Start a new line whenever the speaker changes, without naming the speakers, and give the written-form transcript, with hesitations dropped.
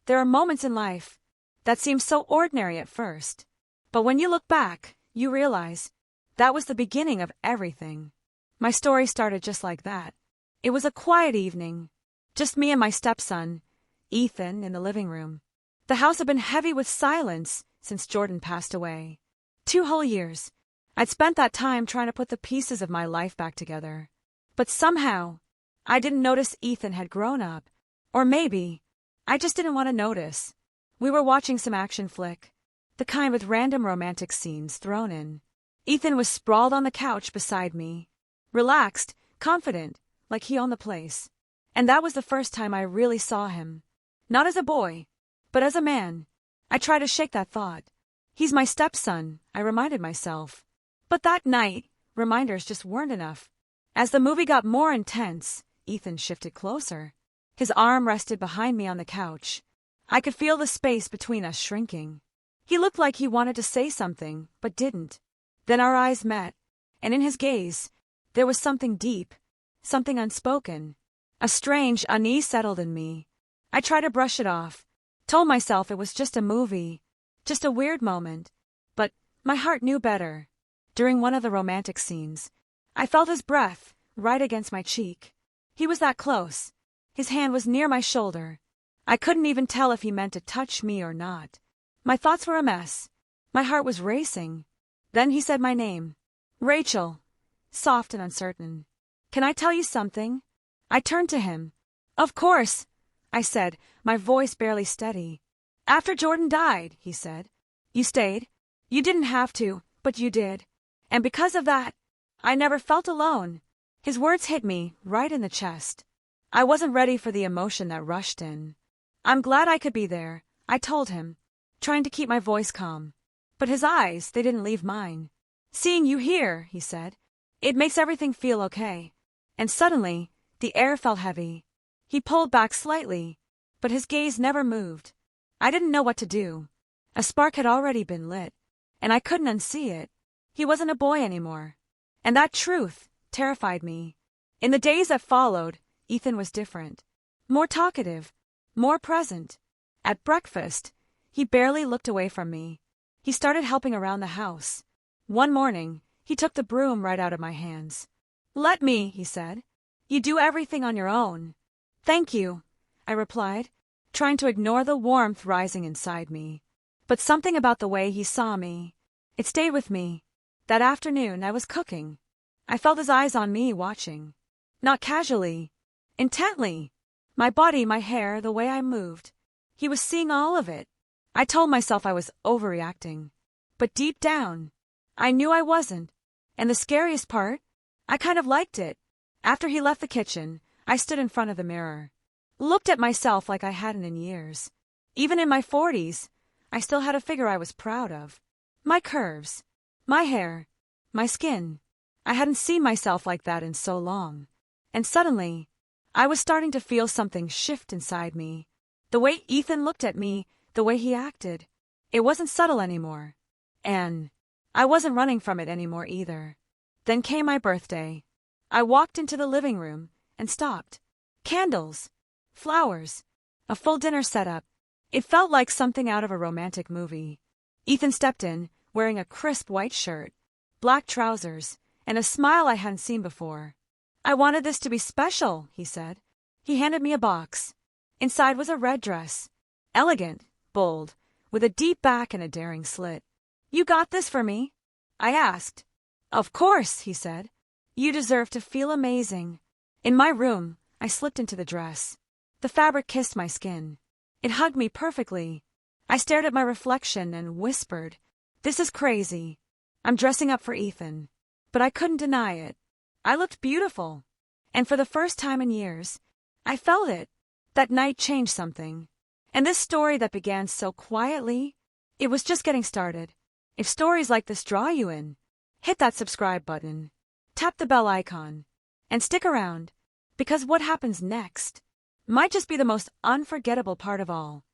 There are moments in life that seem so ordinary at first. But when you look back, you realize that was the beginning of everything. My story started just like that. It was a quiet evening, just me and my stepson, Ethan, in the living room. The house had been heavy with silence since Jordan passed away. 2 whole years. I'd spent that time trying to put the pieces of my life back together. But somehow, I didn't notice Ethan had grown up. Or maybe, I just didn't want to notice. We were watching some action flick, the kind with random romantic scenes thrown in. Ethan was sprawled on the couch beside me, relaxed, confident, like he owned the place. And that was the first time I really saw him. Not as a boy, but as a man. I tried to shake that thought. He's my stepson, I reminded myself. But that night, reminders just weren't enough. As the movie got more intense, Ethan shifted closer. His arm rested behind me on the couch. I could feel the space between us shrinking. He looked like he wanted to say something, but didn't. Then our eyes met, and in his gaze, there was something deep, something unspoken. A strange unease settled in me. I tried to brush it off, told myself it was just a movie, just a weird moment. But my heart knew better. During one of the romantic scenes, I felt his breath right against my cheek. He was that close. His hand was near my shoulder. I couldn't even tell if he meant to touch me or not. My thoughts were a mess. My heart was racing. Then he said my name. Rachel. Soft and uncertain. Can I tell you something? I turned to him. Of course, I said, my voice barely steady. After Jordan died, he said. You stayed. You didn't have to, but you did. And because of that, I never felt alone. His words hit me right in the chest. I wasn't ready for the emotion that rushed in. I'm glad I could be there, I told him, trying to keep my voice calm. But his eyes, they didn't leave mine. Seeing you here, he said, it makes everything feel okay. And suddenly, the air felt heavy. He pulled back slightly, but his gaze never moved. I didn't know what to do. A spark had already been lit, and I couldn't unsee it. He wasn't a boy anymore. And that truth terrified me. In the days that followed, Ethan was different. More talkative, more present. At breakfast, he barely looked away from me. He started helping around the house. One morning, he took the broom right out of my hands. Let me, he said. You do everything on your own. Thank you, I replied, trying to ignore the warmth rising inside me. But something about the way he saw me, it stayed with me. That afternoon, I was cooking. I felt his eyes on me watching. Not casually, intently. My body, my hair, the way I moved. He was seeing all of it. I told myself I was overreacting. But deep down, I knew I wasn't. And the scariest part, I kind of liked it. After he left the kitchen, I stood in front of the mirror. Looked at myself like I hadn't in years. Even in my 40s, I still had a figure I was proud of. My curves, my hair, my skin. I hadn't seen myself like that in so long. And suddenly, I was starting to feel something shift inside me. The way Ethan looked at me, the way he acted. It wasn't subtle anymore. And I wasn't running from it anymore either. Then came my birthday. I walked into the living room and stopped. Candles, flowers, a full dinner setup. It felt like something out of a romantic movie. Ethan stepped in, wearing a crisp white shirt, black trousers, and a smile I hadn't seen before. I wanted this to be special, he said. He handed me a box. Inside was a red dress. Elegant, bold, with a deep back and a daring slit. You got this for me? I asked. Of course, he said. You deserve to feel amazing. In my room, I slipped into the dress. The fabric kissed my skin. It hugged me perfectly. I stared at my reflection and whispered, This is crazy. I'm dressing up for Ethan. But I couldn't deny it. I looked beautiful. And for the first time in years, I felt it. That night changed something. And this story that began so quietly, it was just getting started. If stories like this draw you in, hit that subscribe button, tap the bell icon, and stick around, because what happens next might just be the most unforgettable part of all.